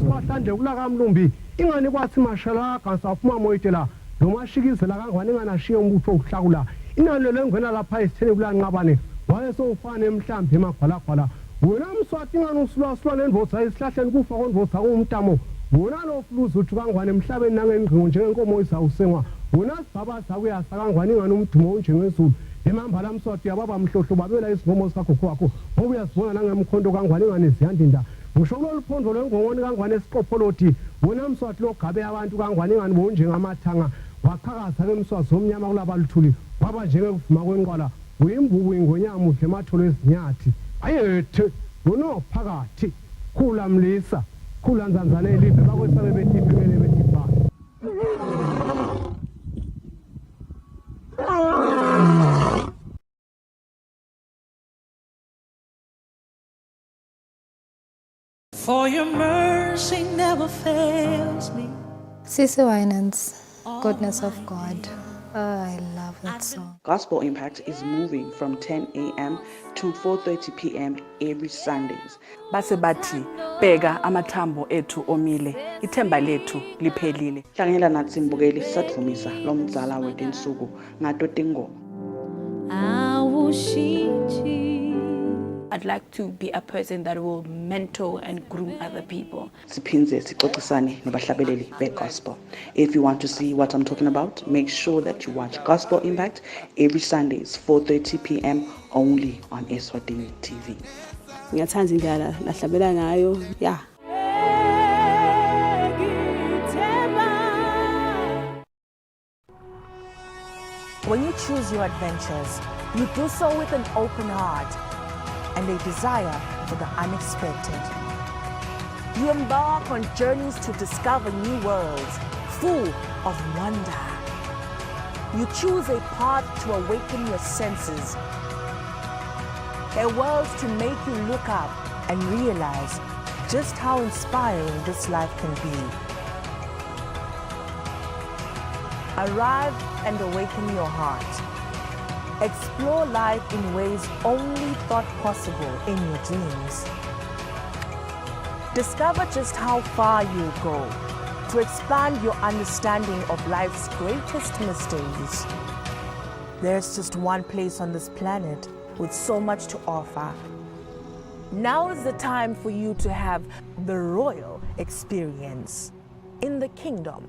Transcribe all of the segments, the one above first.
wahlande kulaka mlumbi ingane kwathi mashala kansafuma moyitela noma shikizela kangwane nganashiya umbutho okuhlakula inalo lengena lapha isithene kulanqabane wayesofana emhlambi emagwalagwala wena Mswati ngani usulwa nendvodza isihlahleni kufa kondvodza kumntamo wona lo fluzu uthi kangwane emhlabeni nangengqingo njengenkomo izawusengwa wona sibaba sakuyasa kangwane ingani umdumo unjengezulu emambala Mswati yababa mhlohlo babela isingomo sikagogo wakho ngoba uyasibona nangemkhondo kangwane ingane ziyandinda ngisho kuloluphondo lwengongoni kangwane esiqopholoti wona Mswati logabe abantu kangwane ingani bonjengamathanga waqhakaza ke Mswati zomnyama kulabaluthuli waba njengekuvuma kwenqwala uyimbuku ingonyama muhle ematholo ezinyathi ayethe uno phakathi khula mlisa khula nzanzane elive bakwesabe betiphelele betipha For your mercy never fails me. Cece Winans, Goodness of God. Oh, I love that song. Gospel Impact is moving from 10 a.m. to 4:30 p.m. every Sundays. Base bathi bheka amathambo ethu omile ithemba lethu liphelile. Hlanganyela nathi mbukeli sadvumisa lo mdzala wetinsuku ngato tingoma. I'd like to be a person that will mentor and groom other people. Siphinze sixoxisane nabahlabeleli be-gospel. If you want to see what I'm talking about, make sure that you watch Gospel Impact every Sundays 4:30 p.m. only on Eswatini TV. Ngiyathanda indlela lahlabela ngayo. Yeah. When you choose your adventures, you do so with an open heart and a desire for the unexpected. You embark on journeys to discover new worlds full of wonder. You choose a path to awaken your senses, a world to make you look up and realize just how inspiring this life can be. Arrive and awaken your heart. Explore life in ways only thought possible in your dreams. Discover just how far you'll go to expand your understanding of life's greatest mysteries. There's just one place on this planet with so much to offer. Now is the time for you to have the royal experience in the kingdom.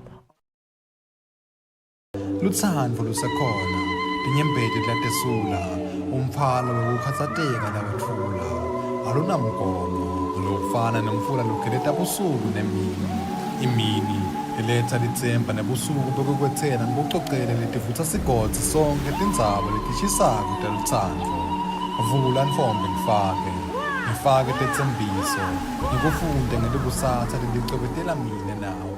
Lutsandvo lusekhona tinyembeti latesula umphalo wekukhatsateka lawetfula alunamgomo lofana nemfula lugeleta busuku nemini imini iletha litsemba nebusuku bekukwethena ngibucocele letivutsa sigodzi sonke tindzaba letishisako telutsandvo vula ntfombi ngifake tetsembiso ngikufunde ngelibusatsa lelicwebetela mine nawe.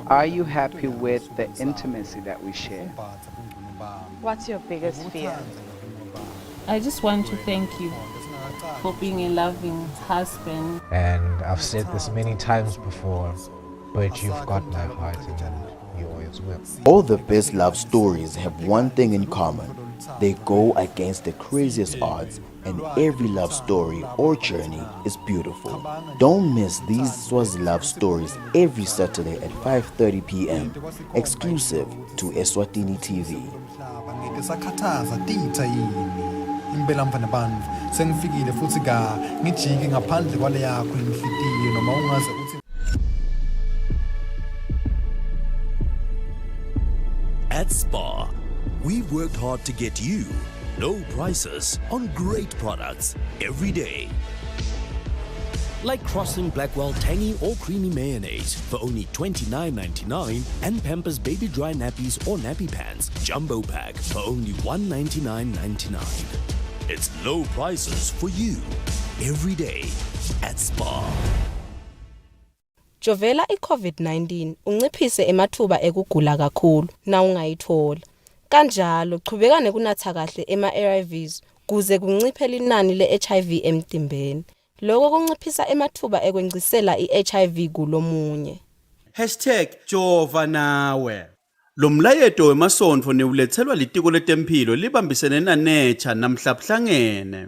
Are you happy with the intimacy that we share? What's your biggest fear? I just want to thank you for being a loving husband. And I've said this many times before, but you've got my heart and you always will. All the best love stories have one thing in common. They go against the craziest odds, and every love story or journey is beautiful. Don't miss these Swazi love stories every Saturday at 5:30 p.m. exclusive to Eswatini TV. Impela mfana bantfu sengifikile futhi ka ngijike ngaphandle kwale yakho inhlitiyo noma ungaze uthi. At Spa, we've worked hard to get you low prices on great products every day. Like Crossing Blackwell tangy or creamy mayonnaise for only $29.99 and Pampers Baby Dry Nappies or Nappy Pants Jumbo Pack for only $199.99. It's low prices for you every day at Spa. Jovela i-COVID-19 unciphise emathuba ekugula kakhulu na ungayithola. Kanjalo qhubeka nekunatha kahle ema-ARVs kuze kunciphe inani le-HIV emtimbeni. Lokho kunciphisa emathuba ekwencisela i-HIV kulomunye. #Jova nawe. Lo mlayeto wemasonto neulethelwa litiko letempilo libambisene naNature namhla buhlangene.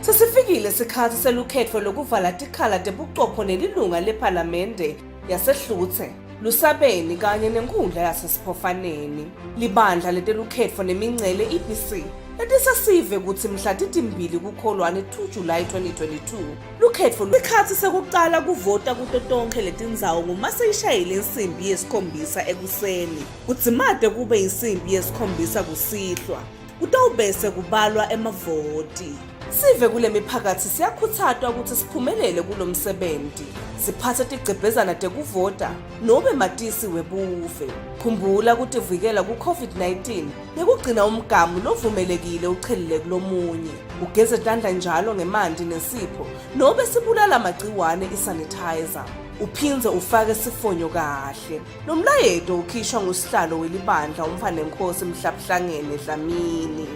Sesifikile isikhathi selukhetho lokuvala tikhala tebuchopho nelilunga lephalamende yaseHluthe, Lusabeni kanye nenkundla yasesiphofaneni. Libandla letelukhetho nemingcele EBC letisasive kutsi mhla titimbili kuKholwane 2 July 2022 lukhetfo lwesikhatsi sekucala kuvota kuto tonkhe letindzawo nguma seyishayile insimbi yesikhombisa ekuseni kudzimate kube insimbi yesikhombisa kusihlwa kutawubese kubalwa emavoti. Sive kule miphakathi siyakhuthazwa ukuthi siphumelele kulo msebenzi, siphathe tigcebhezana tekuvota nobe matisi webuve. Khumbula kutivikela ku-COVID-19 nekugcina umgamu lovumelekile uchelile kulomunye. Ugeze tandla njalo ngemanti nesipho nobe sibulala magciwane isanitizer. Uphinze ufake sifonyo kahle. Lo mlayeto ukhishwa ngusihlalo welibandla uMfanenkosi Mhlabuhlangene Dlamini.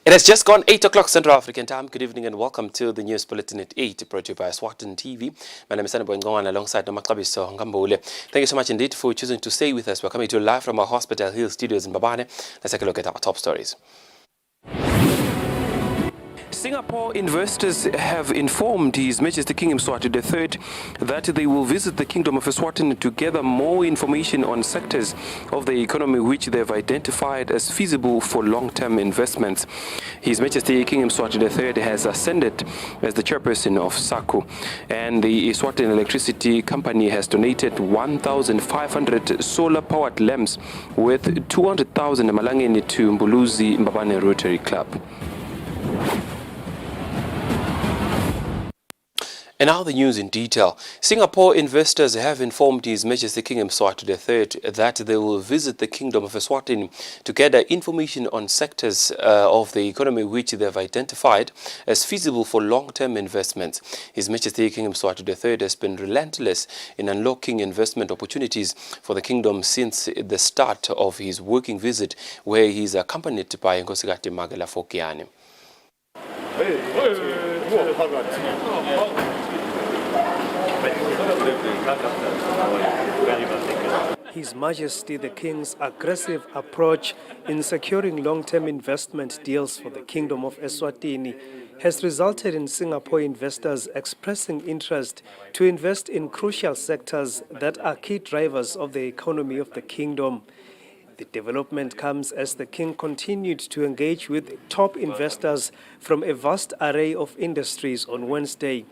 It has just gone 8 o'clock Central African time. Good evening and welcome to the News Bulletin at 8, brought to you by Eswatini TV. My name is Sanabo Ngwan alongside Nomakabiso Ngambule. Thank you so much indeed for choosing to stay with us. We're coming to you live from our Hospital Hill studios in Mbabane. Let's take a look at our top stories. Singapore investors have informed His Majesty King Mswati III that they will visit the Kingdom of Eswatini to gather more information on sectors of the economy which they have identified as feasible for long-term investments. His Majesty King Mswati III has ascended as the chairperson of SACU, and the Eswatini Electricity Company has donated 1,500 solar-powered lamps worth 200,000 Malangeni to Mbuluzi Mbabane Rotary Club. And now the news in detail. Singapore investors have informed His Majesty King Mswati III that they will visit the Kingdom of Eswatini to gather information on sectors of the economy which they have identified as feasible for long-term investments. His Majesty King Mswati III has been relentless in unlocking investment opportunities for the kingdom since the start of his working visit, where he is accompanied by Nkosikati Magela Fokiane. His Majesty the King's aggressive approach in securing long-term investment deals for the Kingdom of Eswatini has resulted in Singapore investors expressing interest to invest in crucial sectors that are key drivers of the economy of the kingdom. The development comes as the King continued to engage with top investors from a vast array of industries on Wednesday.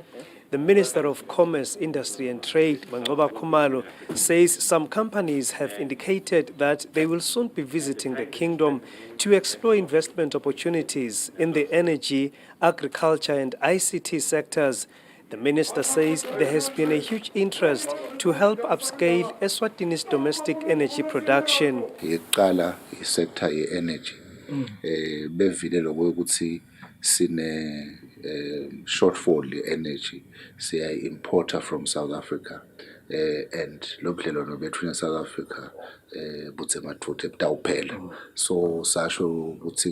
The Minister of Commerce, Industry and Trade, Mangoba Khumalo, says some companies have indicated that they will soon be visiting the kingdom to explore investment opportunities in the energy, agriculture and ICT sectors. The minister says there has been a huge interest to help upscale Eswatini's domestic energy production. Iqala sector ye-energy. Bevile lokuthi sine shortfall ye-energy siya-importer from South Africa, and lo budlelwano bethu South Africa buthe mathuthe butawuphela. So sasho ukuthi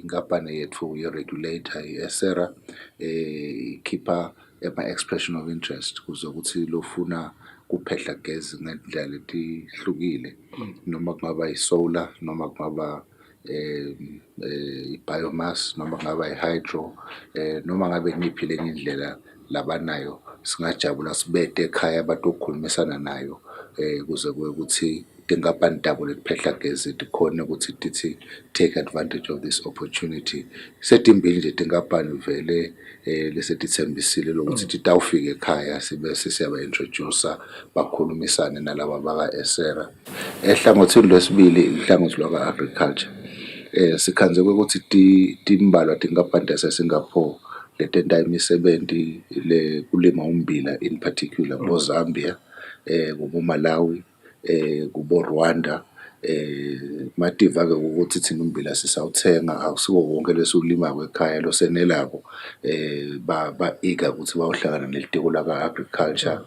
inkampani yethu ye-regulator i-ESERA ikhipha ama-expression of interest kuzokuthi lofuna kuphehla gezi ngendlela letihlukile, noma kungaba i-solar, noma kungaba i-biomass, noma kungaba i-hydro, noma ngabe niphi lenye indlela labanayo, singajabula sibete ekhaya abantu okukhulumisana nayo kuze kube ukuthi tinkampani tabo letiphehla gezi tikhona ukuthi tithi take advantage of this opportunity. Setimbili nje tinkampani vele lesetithembisile lokuthi titawufika ekhaya sibe siyaba introduce bakhulumisane nalaba baka Esera. Ehlangothini lwesibili ihlangothi lwaka agriculture. Sikhanzeke ukuthi timbalwa tinkampani tase-Singapore letenta imisebenti kulima ummbila in particular bo Zambia, kubo Malawi, kubo Rwanda. Mativa-ke ukuthi thina ummbila sisawuthenga akusiwo wonke lesiwulimako ekhaya losenelako, ba-eager ukuthi bayohlangana nelitiko laka-agriculture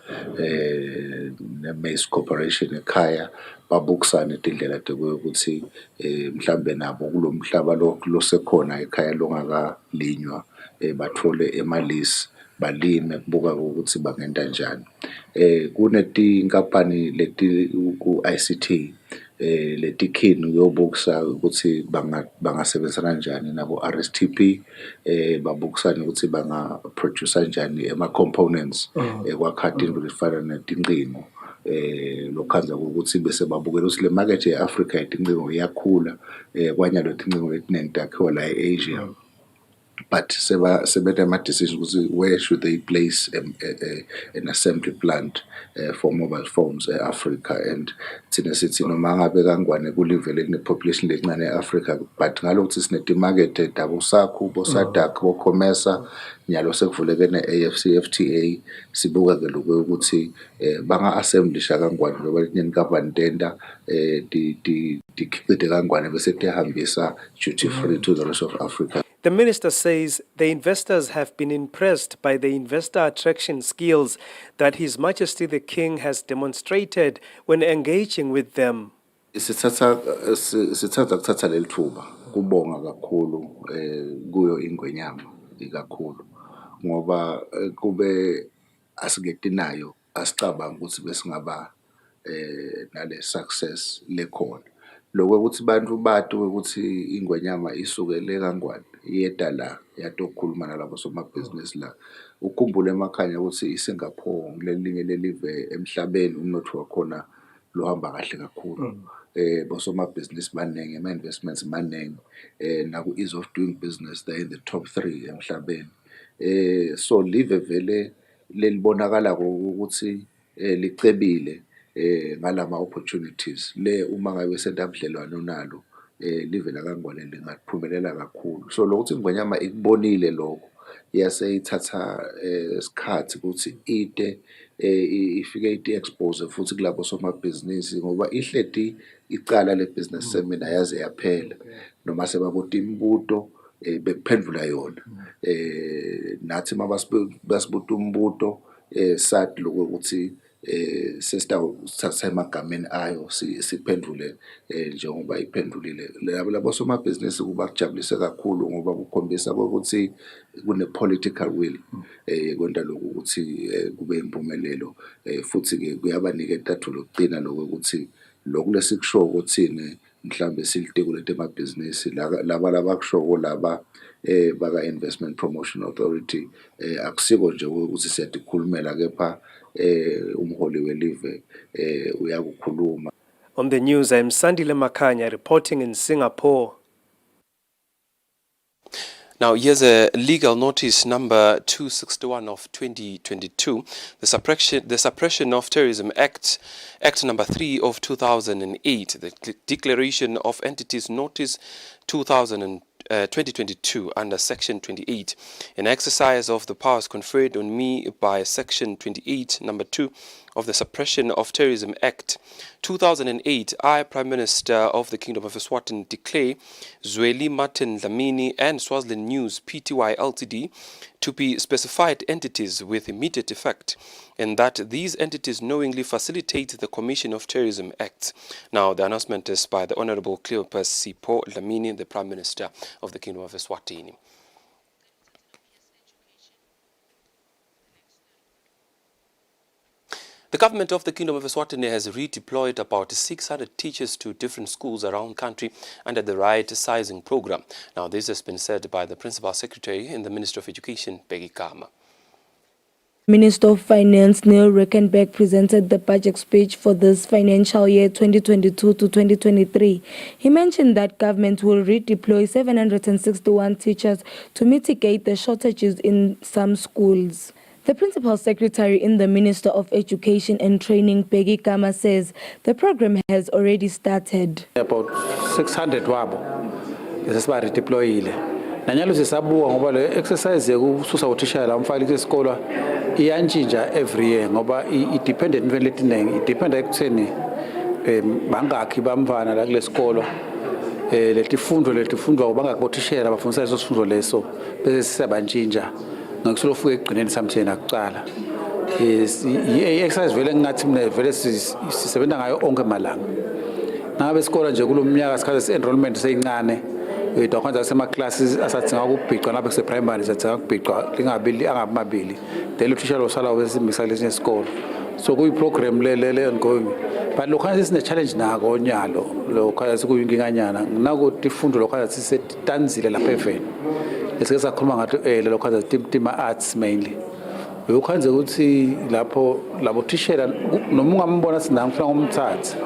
ne-Maize Corporation ekhaya babukisane tindlela ukuthi mhlambe nabo kulo mhlaba losekhona ekhaya longakalinywa bathole emalisi balime kubuka ukuthi bangenta njani. Kunetinkampani leti ku-ICT leti keen ukuyobukisa ukuthi bangasebenzisa kanjani nabo RSTP, babukisane ukuthi banga-produce kanjani ama-components ekwakha into lefana netincingo. Lokhanza ukuthi bese babukela ukuthi le market ye-Africa yetincingo iyakhula, kwanyalo tincingo letiningi takhiwa la e-Asia. But sebete ama-decision ukuthi where should they place an assembly plant for mobile phones e-Africa, and thina sithi noma ngabe kangwane kulivele kune-population lencane e-Africa, but ngalokuthi sinetimakethe dabo sakho bo-SADC bo-COMESA nyalo sekuvuleke ne-AfCFTA, sibuka-ke lokho ukuthi banga-assemblisha kangwane ngoba letinye inkampani tenta tikhicite kangwane bese tiyahambisa duty free to the rest of Africa. The minister says the investors have been impressed by the investor attraction skills that His Majesty the King has demonstrated when engaging with them. Sithatha kuthatha leli thuba kubonga kakhulu kuyo ingwenyama ikakhulu ngoba kube asingetinayo asicabanga ukuthi besingaba nale success lekhona. Lokho ukuthi bantu bathi ukuthi ingwenyama isukele kangwane iyeda la yatokukhuluma nalabo somabhizinisi la. Ukhumbule emakhaya ukuthi iSingapore ngilelinye lelive emhlabeni umnotho wakhona lohamba kahle kakhulu. Bosomabhizinisi baningi, ama-investments maningi, naku-ease of doing business they're in the top 3 emhlabeni. So live vele lelibonakala ukuthi licebile ngalama opportunities le uma ngabe sentabudlelwano nalo live la kangwane lingaphumelela kakhulu. So lokuthi ingwenyama ikubonile lokho yaseyithatha isikhathi ukuthi ite ifike iti-expose futhi kulabo somabhizinisi ngoba ihleti icala le-business seminar yaze yaphela noma sebabuta imibuto bekuphendula yona. Nathi mabasibuta umbuto sathi lokho ukuthi sesithatha emagameni ayo siphendule njengoba iphendulile. Labo somabhizinisi kubajabulise kakhulu ngoba kukhombisa ukuthi kune-political will kwenta lokho ukuthi kube impumelelo, futhi-ke kuyabanika intatho lokugcina lokho ukuthi lokhu lesikusho ukuthini mhlambe silitiko letemabhizinisi laba labakushoko laba baka-Investment Promotion Authority akusiko nje ukuthi siyatikhulumela kepha umholi welive uyakukhuluma. On the news, I'm Sandile Makanya reporting in Singapore. Now, here's a legal notice number 261 of 2022, the Suppression of Terrorism Act, Act number 3 of 2008, the Declaration of Entities Notice 2022 under Section 28, an exercise of the powers conferred on me by Section 28, number 2 of the Suppression of Terrorism Act 2008, I, Prime Minister of the Kingdom of Eswatini, declare Zweli Martin Dlamini and Swaziland News Pty Ltd to be specified entities with immediate effect, and that these entities knowingly facilitate the commission of terrorism acts. Now, the announcement is by the Honorable Cleopas Sipho Dlamini, the Prime Minister of the Kingdom of Eswatini. The government of the Kingdom of Eswatini has redeployed about 600 teachers to different schools around the country under the right sizing program. Now, this has been said by the Principal Secretary in the Ministry of Education, Peggy Kama. Minister of Finance Neil Reckenberg presented the budget speech for this financial year 2022 to 2023. He mentioned that government will redeploy 761 teachers to mitigate the shortages in some schools. The Principal Secretary in the Minister of Education and Training, Peggy Kama, says the program has already started. About 600 wabo redeployed. Nanyalo sisabuka ngoba le exercise yokususa uthishala umfakile isikole iyantshintsha every year ngoba idependent even letinengi idependa ekutheni bangakhi bamvana la kule sikolo letifundwa bangakotishela bafundisa leso sifundo leso bese sisabantshintsha ngokusulo ufike egcineni samthena kucala exercise vele ngathi mina vele sisebenza ngayo onke malanga ngabe isikole nje kulomnyaka sikhathi enrollment seyincane idokwenza sema classes asathinga ukubhiqwa lapha kuse primary sathinga ukubhiqwa lingabili angababili then uthisha lo sala wesimisa lesinye isikole so kuyi program le ongoing but lokho sine challenge nako onyalo lokho sikuyinginganyana nakuthi ifundo lokho sisetanzile lapha eveni esike sakhuluma ngathi lokho tima arts mainly ukwenza ukuthi lapho labo tishela noma ungambona sinamfuna ngomthatha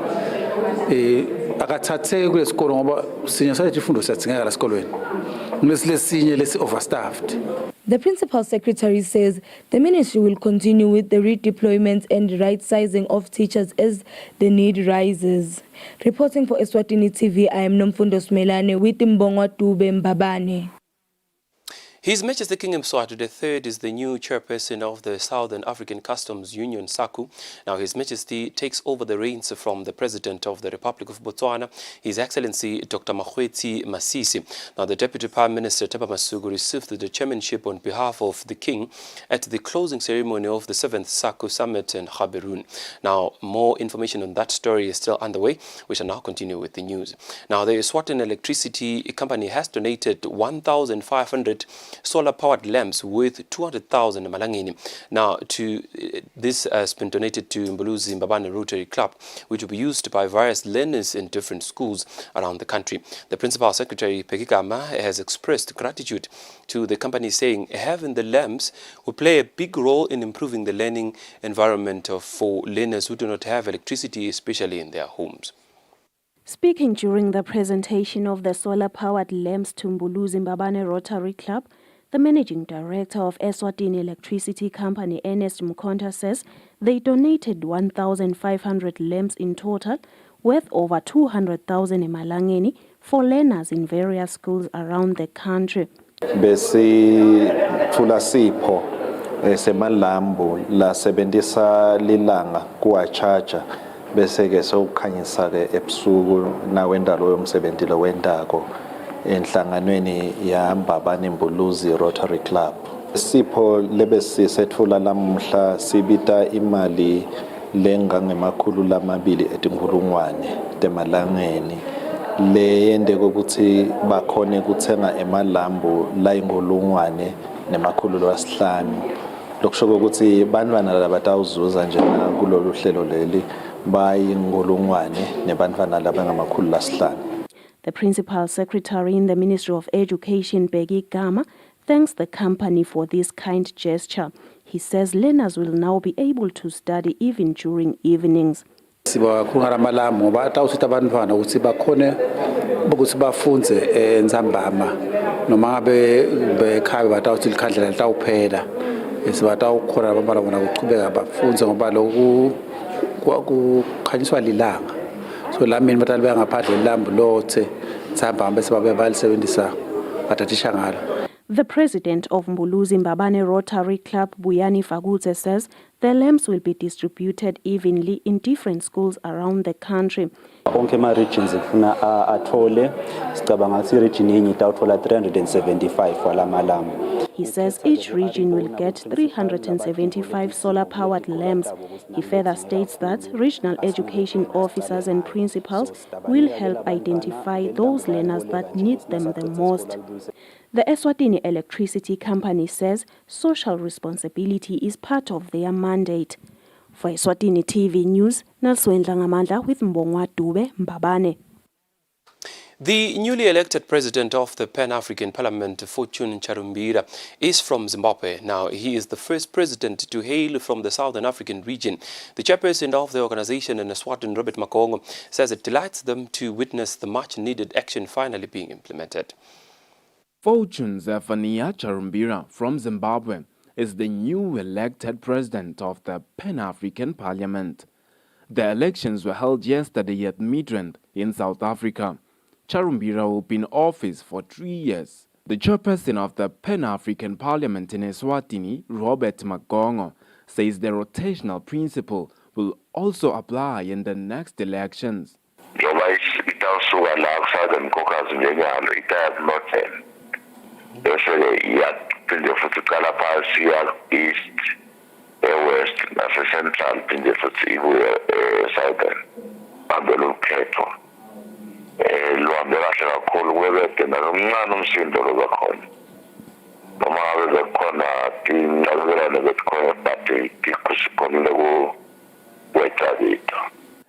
akathathe kule sikolo ngoba sinye sathi ifundo siyadingeka la sikolweni ngilesilesinye lesi overstaffed. The Principal Secretary says the ministry will continue with the redeployment and right-sizing of teachers as the need rises. Reporting for Eswatini TV, I am Nomfundo Smelane with Mbongwa Dube Mbabane. His Majesty King Mswati III is the new chairperson of the Southern African Customs Union, SACU. Now, His Majesty takes over the reins from the President of the Republic of Botswana, His Excellency Dr. Mokgweetsi Masisi. Now, the Deputy Prime Minister, Themba Masuku, received the chairmanship on behalf of the King at the closing ceremony of the 7th SACU Summit in Gaborone. Now, more information on that story is still underway. We shall now continue with the news. Now, the Eswatini Electricity Company has donated 1,500 solar-powered lamps worth 200,000 malangeni. Now, this has been donated to Mbuluzi Mbabane Rotary Club, which will be used by various learners in different schools around the country. The Principal Secretary, Peggy Kama, has expressed gratitude to the company, saying having the lamps will play a big role in improving the learning environment for learners who do not have electricity, especially in their homes. Speaking during the presentation of the solar-powered lamps to Mbuluzi Mbabane Rotary Club, the Managing Director of Eswatini Electricity Company, Ernest Mkhonta, says they donated 1,500 lamps in total, worth over 200,000 emalangeni, for learners in various schools around the country. Besithula sipho semalambu la sebenzisa lilanga kuwacharger bese ke sokukhanyisa ke ebusuku nawenda loyo msebenzi lo wendako enhlanganweni yaMbabane Mbuluzi Rotary Club. Sipho lebesisethula lamhla sibita imali lengangemakhulu lamabili etinkulungwane temalangeni leyende ukuthi bakhone kuthenga emalambu layingolungwane nemakhulu lwasihlanu lokusho ukuthi bantwana labatawuzuza njena kulolu hlelo leli bayingolungwane nebantwana labangamakhulu lasihlanu. The Principal Secretary in the Ministry of Education, Peggy Kama, thanks the company for this kind gesture. He says learners will now be able to study even during evenings. Sibakhulungana malamu ngoba atawusita abantwana ukuthi bakhone ukuthi bafunze enzambama noma ngabe bekhaya batawuthi likhandlela litawuphela sibatawukhona abantwana bona kuchubeka bafunze ngoba lokhu kukhanyiswa lilanga. So lamini batali bangaphandle ilambu lothe sihamba bese babe balisebenzisa bathathisha ngalo. The president of Mbuluzi Mbabane Rotary Club, Buyani Fagutse, says the lamps will be distributed evenly in different schools around the country. Onke ma regions ifuna athole sicabanga ukuthi region yenye itawuthola 375 wala malambu. He says each region will get 375 solar-powered lamps. He further states that regional education officers and principals will help identify those learners that need them the most. The Eswatini Electricity Company says social responsibility is part of their mandate. For Eswatini TV News, Nelswendla Ngamandla with Mbongwa Dube Mbabane. The newly elected president of the Pan-African Parliament, Fortune Charumbira, is from Zimbabwe. Now, he is the first president to hail from the Southern African region. The chairperson of the organization in Eswatini, Robert Makongo, says it delights them to witness the much-needed action finally being implemented. Fortune Zephaniah Charumbira from Zimbabwe is the new elected president of the Pan-African Parliament. The elections were held yesterday at Midrand in South Africa. Charumbira will be in office for 3 years. The chairperson of the Pan-African Parliament in Eswatini, Robert Makongo, says the rotational principle will also apply in the next elections.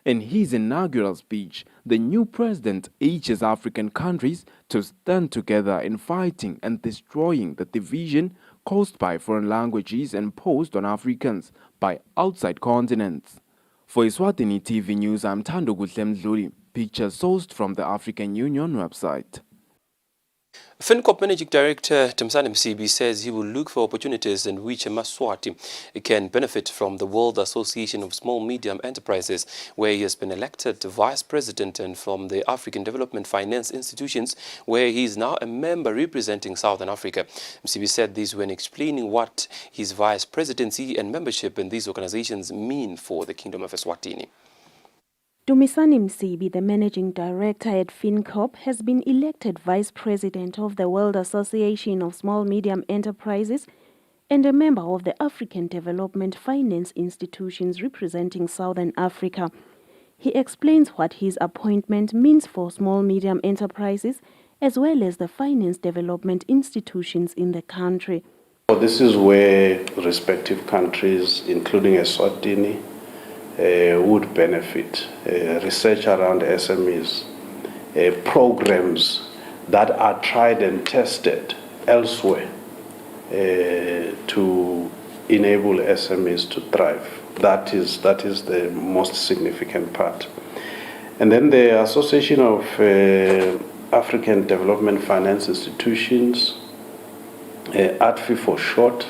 In his inaugural speech, the new president urges African countries to stand together in fighting and destroying the division caused by foreign languages imposed on Africans by outside continents. For Eswatini TV News, I'm Thando Mdluli. Pictures sourced from the African Union website. FinCorp Managing Director Temsani Msibi says he will look for opportunities in which Eswatini can benefit from the World Association of Small Medium Enterprises, where he has been elected Vice President, and from the African Development Finance Institutions, where he is now a member representing Southern Africa. Msibi said this when explaining what his vice presidency and membership in these organizations mean for the Kingdom of Eswatini. Dumisani Msibi, the managing director at FinCorp, has been elected vice president of the World Association of Small Medium Enterprises and a member of the African Development Finance Institutions representing Southern Africa. He explains what his appointment means for small medium enterprises as well as the finance development institutions in the country. This is where respective countries, including Eswatini, would benefit. Research around SMEs, programs that are tried and tested elsewhere to enable SMEs to thrive. That is the most significant part. And then the Association of African Development Finance Institutions, ADFI for short.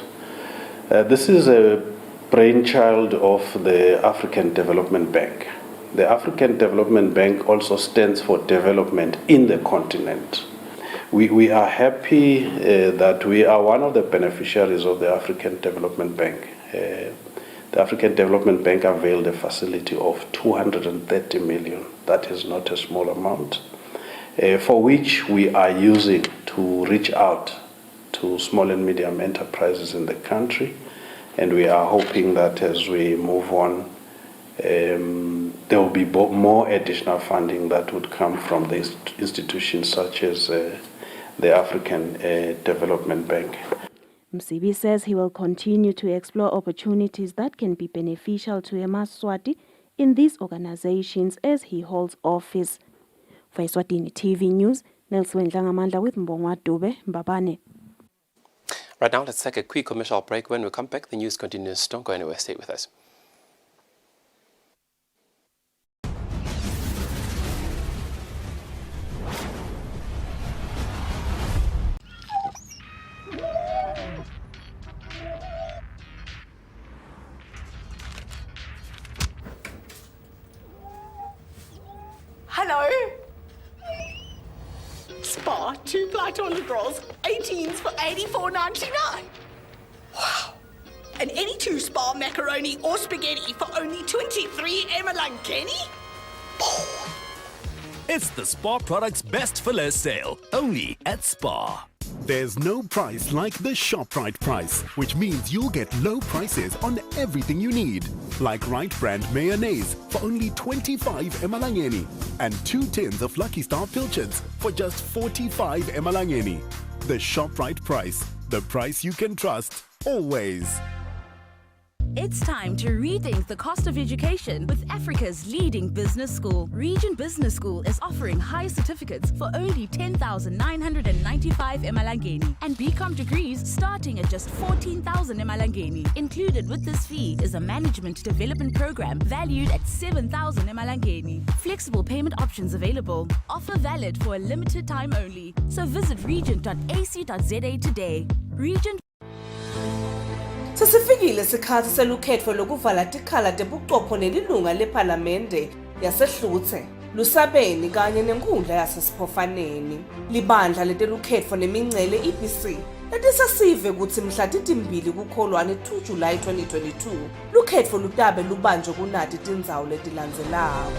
This is a brainchild of the African Development Bank. The African Development Bank also stands for development in the continent. We are happy that we are one of the beneficiaries of the African Development Bank. The African Development Bank availed a facility of 230 million. That is not a small amount, for which we are using to reach out to small and medium enterprises in the country. And we are hoping that as we move on, there will be more additional funding that would come from the institutions such as the African Development Bank. Msibi says he will continue to explore opportunities that can be beneficial to Eswatini in these organizations as he holds office. For Eswatini TV News, Nelson Ngamandla with Mbongwa Dube, Mbabane. Right now, let's take a quick commercial break. When we come back, the news continues. Don't go anywhere. Stay with us. Hello. Spa, 2 ply toilet rolls, 18s for $84.99. Wow. And any 2 spa macaroni or spaghetti for only 23 emalangeni? It's the Spa Products Best for Less sale, only at Spa. There's no price like the ShopRite price, which means you'll get low prices on everything you need. Like Right Brand mayonnaise for only 25 emalangeni and 2 tins of Lucky Star pilchards for just 45 emalangeni. The ShopRite price, the price you can trust, always. It's time to rethink the cost of education with Africa's leading business school. Region Business School is offering higher certificates for only 10,995 emalangeni and BCom degrees starting at just 14,000 emalangeni. Included with this fee is a management development program valued at 7,000 emalangeni. Flexible payment options available. Offer valid for a limited time only. So visit region.ac.za today. Region. Sesifikile isikhathi selukhetho lokuvala tikhala tebuchopho nelilunga lephalamende yasehluthe, lusabeni kanye nenkundla yasesiphofaneni. Libandla letelukhetho nemingcele EBC letisasive kutsi mhla titimbili kuKholwane 2 July 2022 lukhetho lutabe lubanjwe kunati tindzawo letilandzelako.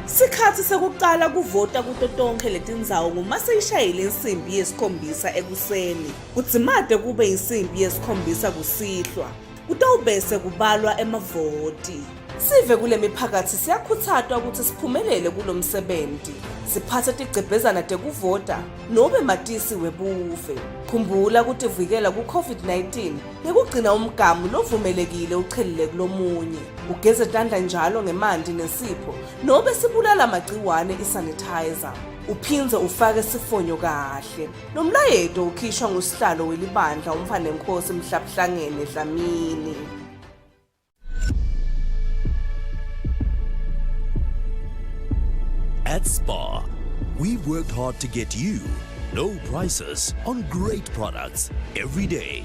Sikhathi sekuqala kuvota kuto tonke letindzawo ngumase ishayile insimbi yesikhombisa ekuseni. Kudzimate kube insimbi yesikhombisa kusihlwa. Kutawubese kubalwa emavoti. Sive kule miphakathi siyakhutsatwa ukuthi siphumelele kulomsebenzi. Siphathe tigcebhezana tekuvota nobe matisi webuve. Khumbula kutivikela ku-COVID-19 nekugcina umgamu lovumelekile uchelile kulomunye. Ugeze tandla njalo ngemanti nesipho nobe sibulala amagciwane isanitizer. Uphinze ufake sifonyo kahle. Lo mlayeto ukhishwa ngusihlalo welibandla uMfanenkosi Mhlabuhlangene Dlamini. At Spar, we've worked hard to get you low prices on great products every day.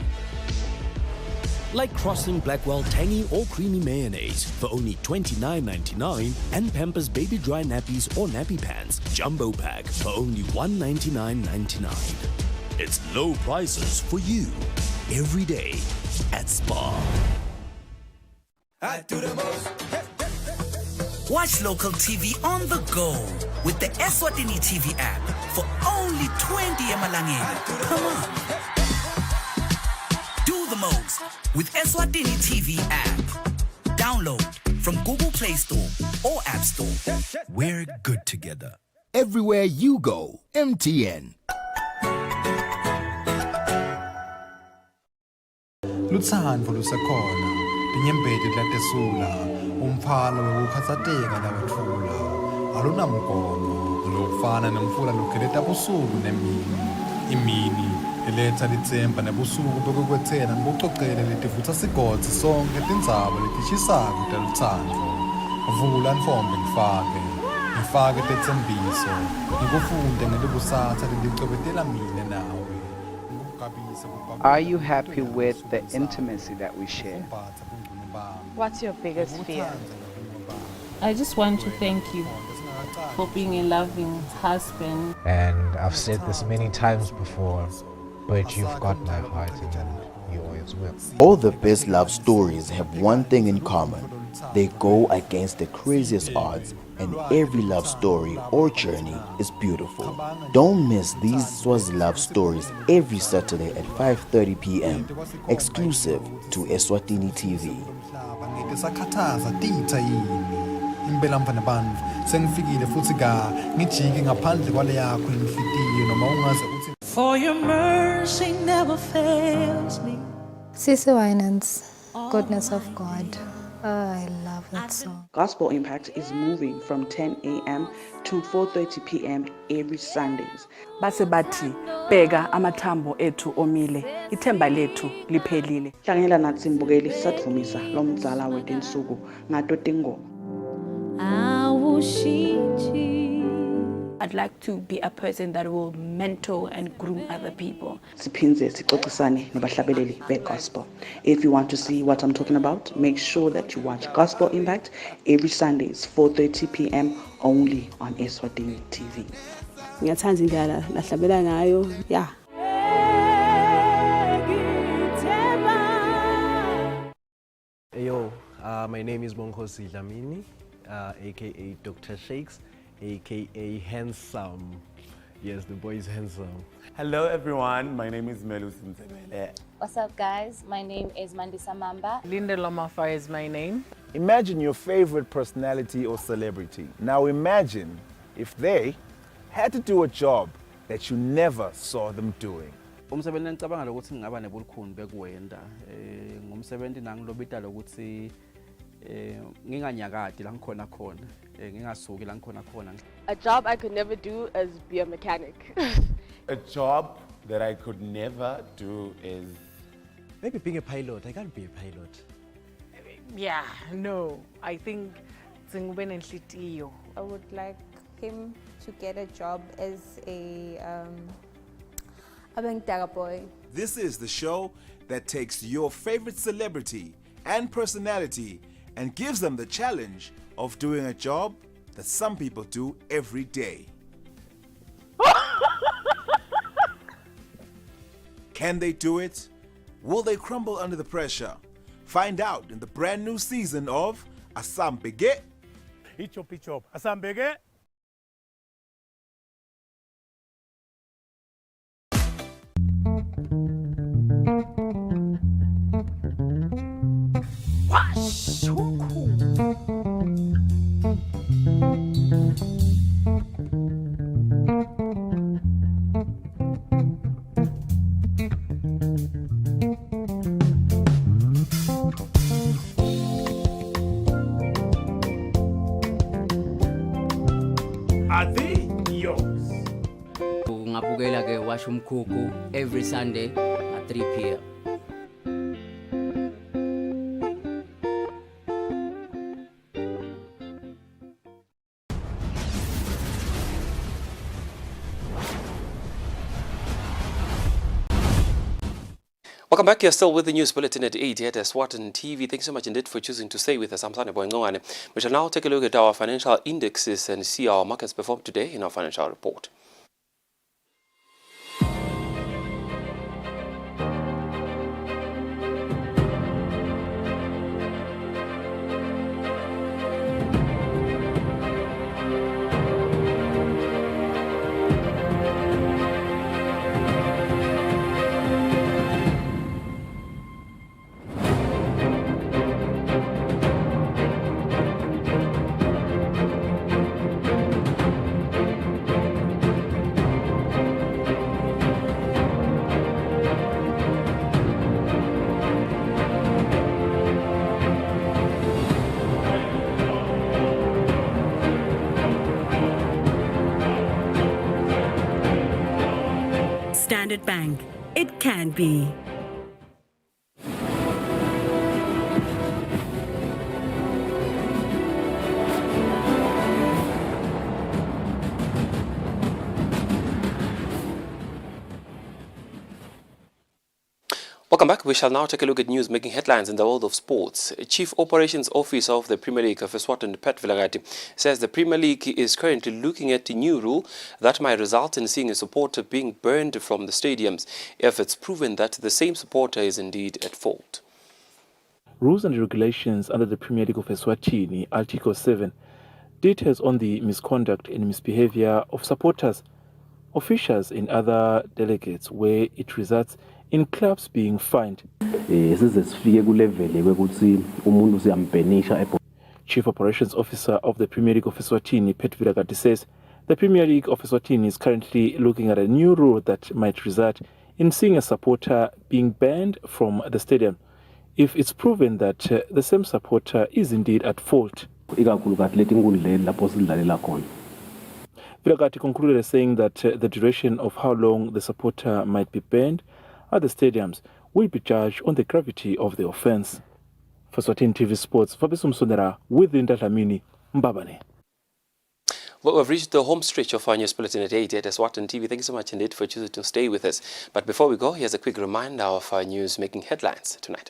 Like Crossing Blackwell tangy or creamy mayonnaise for only $29.99 and Pampers Baby Dry Nappies or Nappy Pants Jumbo Pack for only $199.99. It's low prices for you every day at Spar. I do the most. Watch local TV on the go with the Eswatini TV app for only 20 emalangeni per month. Do the most with Eswatini TV app. Download from Google Play Store or App Store. We're good together. Everywhere you go, MTN. Lutsandvo lusekhona, tinyembeti letesula, umphalo wekukhatsateka lawetfula, alunamgomo, lofana nemfula lukheleta busuku nemini, imini, iletsa litsemba nebusuku bekukwetsena nibucocele letivutsa sigodzi sonke tindzaba letishisako telutsandvo. Vula ntfombi ngifake tetsembiso, ngikufunde ngelibusatsa lelicobetela mine nawe. Are you happy with the intimacy that we share? What's your biggest fear? I just want to thank you for being a loving husband. And I've said this many times before, but you've got my heart and you always will. All the best love stories have one thing in common. They go against the craziest odds, and every love story or journey is beautiful. Don't miss these Swazi love stories every Saturday at 5:30 p.m. exclusive to Eswatini TV. Ngitisakhathaza titha yini impela mfana bantfu sengifikile futhi ngijike ngaphandle kwale yakho inhlitiyo noma ungaze uthi For your mercy never fails me. Sisi Winans, Goodness of God. Oh, I love that song. Gospel Impact is moving from 10 a.m. to 4:30 p.m. every Sundays. Base bathi bheka amathambo ethu omile ithemba lethu liphelile. Hlanganyela nathi mbukeli sadvumisa lo mdzala wetinsuku ngato tingoma. I'd like to be a person that will mentor and groom other people. Siphinze sixoxisane nabahlabeleli be-gospel. If you want to see what I'm talking about, make sure that you watch Gospel Impact every Sundays 4:30 p.m. only on Eswatini TV. Ngiyathanda indlela lahlabela ngayo. Yeah. Yo, my name is Bonkosi Dlamini, aka Dr. Shakes, aka Handsome. Yes, the boy is handsome. Hello everyone, my name is Melu Simzebele. What's up guys, my name is Mandisa Mamba. Linda Lomafa is my name. Imagine your favorite personality or celebrity. Now imagine if they had to do a job that you never saw them doing. Umsebenzi engicabanga ukuthi ngingaba nebulukhuni bekuwenda ngumsebenzi nangilobita lokuthi nginganyakadi la ngikhona khona ngingasuki la ngikhona khona. A job I could never do is be a mechanic. A job that I could never do is maybe being a pilot. I can't be a pilot. Yeah, no. I think I would like him to get a job as a boy. This is the show that takes your favorite celebrity and personality and gives them the challenge of doing a job that some people do every day. Can they do it? Will they crumble under the pressure? Find out in the brand new season of Asambege. Ichop, Asambege. Ngabukela ke washa umkhukhu every Sunday at 3 p.m. Welcome back. You're still with the news bulletin at 8 at Eswatini TV. Thanks so much indeed for choosing to stay with us. I'm Sane Boingongane. We shall now take a look at our financial indexes and see how our markets perform today in our financial report. Standard Bank. It can be. Welcome back. We shall now take a look at news making headlines in the world of sports. Chief Operations Officer of the Premier League of Eswatini, Pat Vilagati, says the Premier League is currently looking at a new rule that might result in seeing a supporter being burned from the stadiums if it's proven that the same supporter is indeed at fault. Rules and regulations under the Premier League of Eswatini, Article 7, details on the misconduct and misbehavior of supporters, officials and other delegates where it results in clubs being fined. Chief Operations Officer of the Premier League of Eswatini, Pat Vilagati, says the Premier League of Eswatini is currently looking at a new rule that might result in seeing a supporter being banned from the stadium if it's proven that the same supporter is indeed at fault. Vilagati concluded as saying that the duration of how long the supporter might be banned at the stadiums will be judged on the gravity of the offense. For Eswatini TV Sports, Fabisum Sonera with Linda Lamini, Mbabane. Well, we've reached the home stretch of our news bulletin at 8 at Eswatini TV. Thank you so much indeed for choosing to stay with us. But before we go, here's a quick reminder of our news making headlines tonight.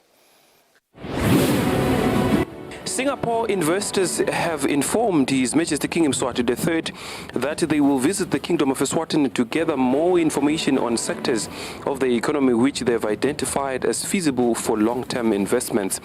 Singapore investors have informed His Majesty King Mswati III that they will visit the Kingdom of Eswatini to gather more information on sectors of the economy which they have identified as feasible for long-term investments.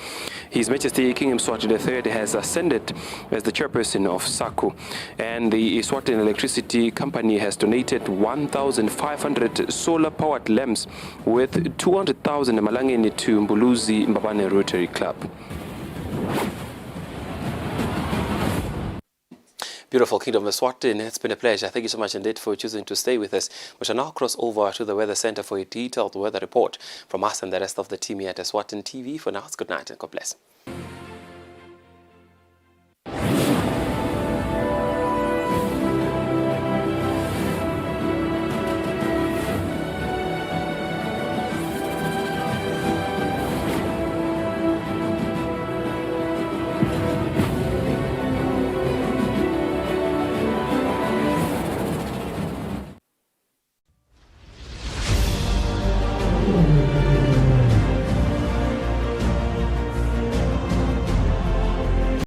His Majesty King Mswati III has ascended as the chairperson of SACU, and the Eswatini Electricity Company has donated 1,500 solar-powered lamps with 200,000 Malangeni to Mbuluzi Mbabane Rotary Club. Beautiful Kingdom of Eswatini. It's been a pleasure. Thank you so much indeed for choosing to stay with us. We shall now cross over to the Weather Center for a detailed weather report from us and the rest of the team here at Eswatini TV. For now, it's good night and God bless.